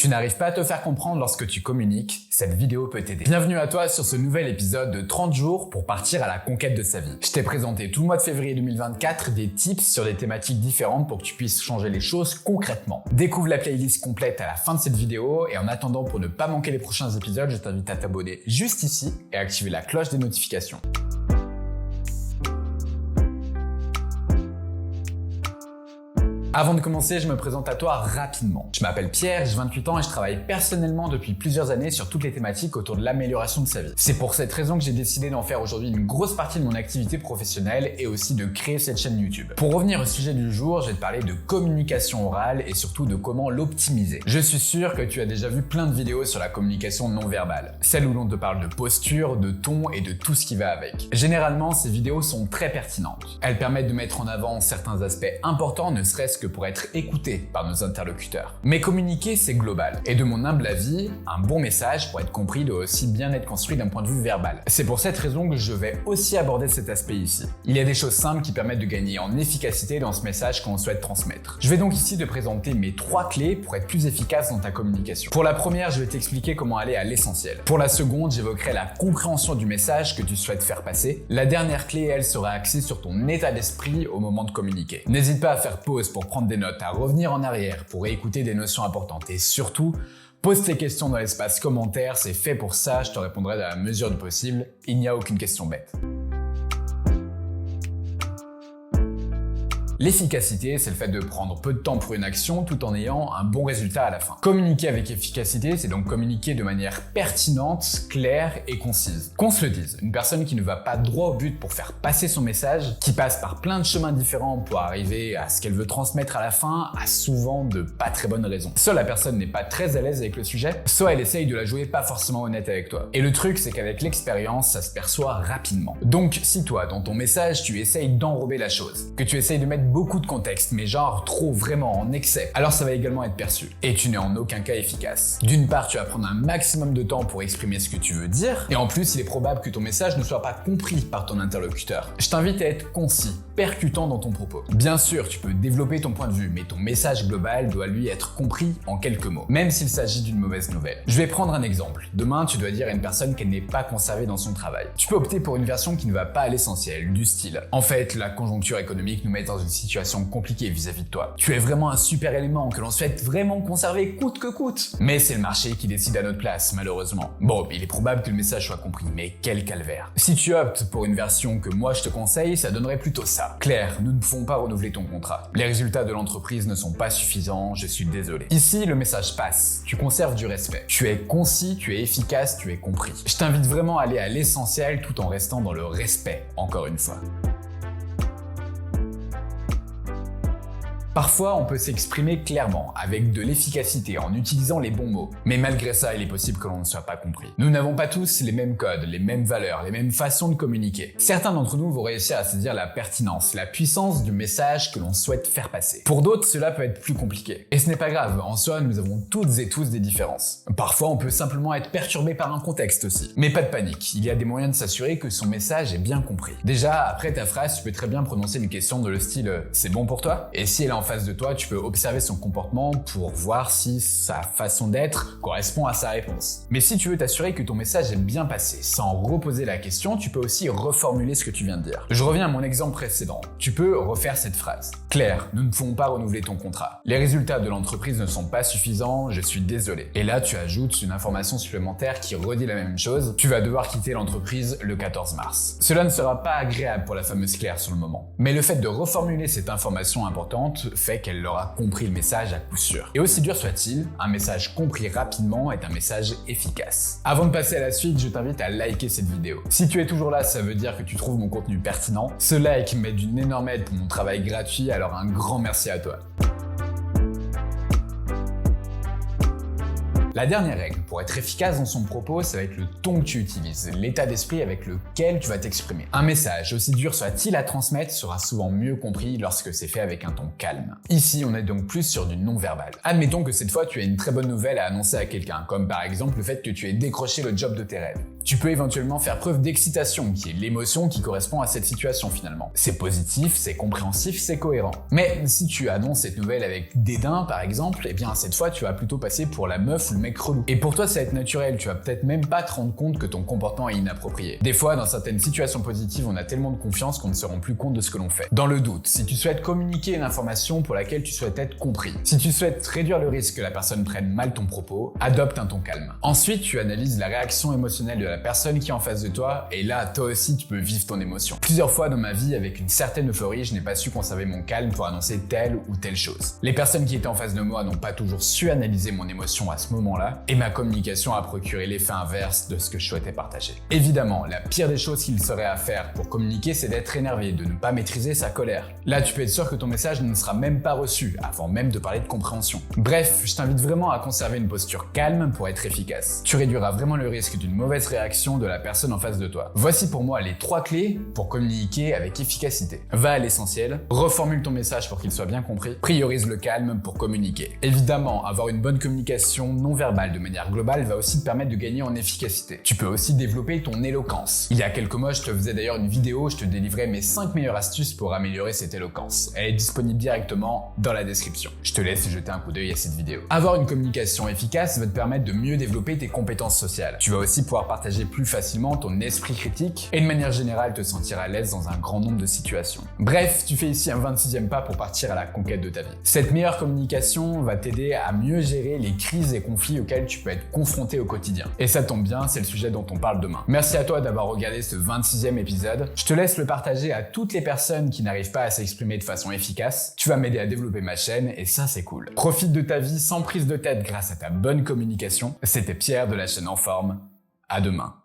tu n'arrives pas à te faire comprendre lorsque tu communiques, cette vidéo peut t'aider. Bienvenue à toi sur ce nouvel épisode de 30 jours pour partir à la conquête de sa vie. Je t'ai présenté tout le mois de février 2024 des tips sur des thématiques différentes pour que tu puisses changer les choses concrètement. Découvre la playlist complète à la fin de cette vidéo et en attendant, pour ne pas manquer les prochains épisodes, je t'invite à t'abonner juste ici et à activer la cloche des notifications. Avant de commencer, je me présente à toi rapidement. Je m'appelle Pierre, j'ai 28 ans et je travaille personnellement depuis plusieurs années sur toutes les thématiques autour de l'amélioration de sa vie. C'est pour cette raison que j'ai décidé d'en faire aujourd'hui une grosse partie de mon activité professionnelle et aussi de créer cette chaîne YouTube. Pour revenir au sujet du jour, je vais te parler de communication orale et surtout de comment l'optimiser. Je suis sûr que tu as déjà vu plein de vidéos sur la communication non verbale, celles où l'on te parle de posture, de ton et de tout ce qui va avec. Généralement, ces vidéos sont très pertinentes. Elles permettent de mettre en avant certains aspects importants, ne serait-ce que pour être écouté par nos interlocuteurs. Mais communiquer, c'est global. Et de mon humble avis, un bon message, pour être compris, doit aussi bien être construit d'un point de vue verbal. C'est pour cette raison que je vais aussi aborder cet aspect ici. Il y a des choses simples qui permettent de gagner en efficacité dans ce message qu'on souhaite transmettre. Je vais donc ici te présenter mes 3 clés pour être plus efficace dans ta communication. Pour la première, je vais t'expliquer comment aller à l'essentiel. Pour la seconde, j'évoquerai la compréhension du message que tu souhaites faire passer. La dernière clé, elle, sera axée sur ton état d'esprit au moment de communiquer. N'hésite pas à faire pause pour prendre des notes, à revenir en arrière pour écouter des notions importantes et surtout, pose tes questions dans l'espace commentaire, c'est fait pour ça, je te répondrai dans la mesure du possible, il n'y a aucune question bête. L'efficacité, c'est le fait de prendre peu de temps pour une action tout en ayant un bon résultat à la fin. Communiquer avec efficacité, c'est donc communiquer de manière pertinente, claire et concise. Qu'on se le dise, une personne qui ne va pas droit au but pour faire passer son message, qui passe par plein de chemins différents pour arriver à ce qu'elle veut transmettre à la fin, a souvent de pas très bonnes raisons. Soit la personne n'est pas très à l'aise avec le sujet, soit elle essaye de la jouer pas forcément honnête avec toi. Et le truc, c'est qu'avec l'expérience, ça se perçoit rapidement. Donc, si toi, dans ton message, tu essayes d'enrober la chose, que tu essayes de mettre beaucoup de contexte, mais genre trop vraiment en excès, alors ça va également être perçu. Et tu n'es en aucun cas efficace. D'une part, tu vas prendre un maximum de temps pour exprimer ce que tu veux dire, et en plus, il est probable que ton message ne soit pas compris par ton interlocuteur. Je t'invite à être concis, percutant dans ton propos. Bien sûr, tu peux développer ton point de vue, mais ton message global doit lui être compris en quelques mots, même s'il s'agit d'une mauvaise nouvelle. Je vais prendre un exemple. Demain, tu dois dire à une personne qu'elle n'est pas conservée dans son travail. Tu peux opter pour une version qui ne va pas à l'essentiel, du style: en fait, la conjoncture économique nous met dans une situation compliquée vis-à-vis de toi. Tu es vraiment un super élément que l'on souhaite vraiment conserver coûte que coûte. Mais c'est le marché qui décide à notre place, malheureusement. Bon, il est probable que le message soit compris, mais quel calvaire. Si tu optes pour une version que moi je te conseille, ça donnerait plutôt ça. Claire, nous ne pouvons pas renouveler ton contrat. Les résultats de l'entreprise ne sont pas suffisants, je suis désolé. Ici, le message passe. Tu conserves du respect. Tu es concis, tu es efficace, tu es compris. Je t'invite vraiment à aller à l'essentiel tout en restant dans le respect, encore une fois. Parfois, on peut s'exprimer clairement, avec de l'efficacité, en utilisant les bons mots. Mais malgré ça, il est possible que l'on ne soit pas compris. Nous n'avons pas tous les mêmes codes, les mêmes valeurs, les mêmes façons de communiquer. Certains d'entre nous vont réussir à saisir la pertinence, la puissance du message que l'on souhaite faire passer. Pour d'autres, cela peut être plus compliqué. Et ce n'est pas grave, en soi, nous avons toutes et tous des différences. Parfois, on peut simplement être perturbé par un contexte aussi. Mais pas de panique, il y a des moyens de s'assurer que son message est bien compris. Déjà, après ta phrase, tu peux très bien prononcer une question de le style « c'est bon pour toi ?» Et si elle est en face de toi, tu peux observer son comportement pour voir si sa façon d'être correspond à sa réponse. Mais si tu veux t'assurer que ton message est bien passé, sans reposer la question, tu peux aussi reformuler ce que tu viens de dire. Je reviens à mon exemple précédent. Tu peux refaire cette phrase. Claire, nous ne pouvons pas renouveler ton contrat. Les résultats de l'entreprise ne sont pas suffisants, je suis désolé. Et là, tu ajoutes une information supplémentaire qui redit la même chose. Tu vas devoir quitter l'entreprise le 14 mars. Cela ne sera pas agréable pour la fameuse Claire sur le moment. Mais le fait de reformuler cette information importante fait qu'elle aura compris le message à coup sûr. Et aussi dur soit-il, un message compris rapidement est un message efficace. Avant de passer à la suite, je t'invite à liker cette vidéo. Si tu es toujours là, ça veut dire que tu trouves mon contenu pertinent. Ce like m'aide d'une énorme aide pour mon travail gratuit, alors un grand merci à toi. La dernière règle pour être efficace dans son propos, ça va être le ton que tu utilises, l'état d'esprit avec lequel tu vas t'exprimer. Un message, aussi dur soit-il à transmettre, sera souvent mieux compris lorsque c'est fait avec un ton calme. Ici, on est donc plus sur du non-verbal. Admettons que cette fois, tu as une très bonne nouvelle à annoncer à quelqu'un, comme par exemple le fait que tu aies décroché le job de tes rêves. Tu peux éventuellement faire preuve d'excitation, qui est l'émotion qui correspond à cette situation finalement. C'est positif, c'est compréhensif, c'est cohérent. Mais si tu annonces cette nouvelle avec dédain par exemple, eh bien cette fois tu vas plutôt passer pour la meuf ou le mec relou. Et pour toi ça va être naturel, tu vas peut-être même pas te rendre compte que ton comportement est inapproprié. Des fois, dans certaines situations positives, on a tellement de confiance qu'on ne se rend plus compte de ce que l'on fait. Dans le doute, si tu souhaites communiquer une information pour laquelle tu souhaites être compris, si tu souhaites réduire le risque que la personne prenne mal ton propos, adopte un ton calme. Ensuite, tu analyses la réaction émotionnelle de la personne qui est en face de toi, et là, toi aussi, tu peux vivre ton émotion. Plusieurs fois dans ma vie, avec une certaine euphorie, je n'ai pas su conserver mon calme pour annoncer telle ou telle chose. Les personnes qui étaient en face de moi n'ont pas toujours su analyser mon émotion à ce moment-là, et ma communication a procuré l'effet inverse de ce que je souhaitais partager. Évidemment, la pire des choses qu'il serait à faire pour communiquer, c'est d'être énervé, de ne pas maîtriser sa colère. Là, tu peux être sûr que ton message ne sera même pas reçu, avant même de parler de compréhension. Bref, je t'invite vraiment à conserver une posture calme pour être efficace. Tu réduiras vraiment le risque d'une mauvaise réaction de la personne en face de toi. Voici pour moi les 3 clés pour communiquer avec efficacité. Va à l'essentiel, reformule ton message pour qu'il soit bien compris, priorise le calme pour communiquer. Évidemment, avoir une bonne communication non verbale de manière globale va aussi te permettre de gagner en efficacité. Tu peux aussi développer ton éloquence. Il y a quelques mois, je te faisais d'ailleurs une vidéo où je te délivrais mes 5 meilleures astuces pour améliorer cette éloquence. Elle est disponible directement dans la description. Je te laisse jeter un coup d'œil à cette vidéo. Avoir une communication efficace va te permettre de mieux développer tes compétences sociales. Tu vas aussi pouvoir partager plus facilement ton esprit critique et de manière générale te sentir à l'aise dans un grand nombre de situations. Bref, tu fais ici un 26e pas pour partir à la conquête de ta vie. Cette meilleure communication va t'aider à mieux gérer les crises et conflits auxquels tu peux être confronté au quotidien. Et ça tombe bien, c'est le sujet dont on parle demain. Merci à toi d'avoir regardé ce 26e épisode. Je te laisse le partager à toutes les personnes qui n'arrivent pas à s'exprimer de façon efficace. Tu vas m'aider à développer ma chaîne et ça c'est cool. Profite de ta vie sans prise de tête grâce à ta bonne communication. C'était Pierre de la chaîne En Forme. À demain.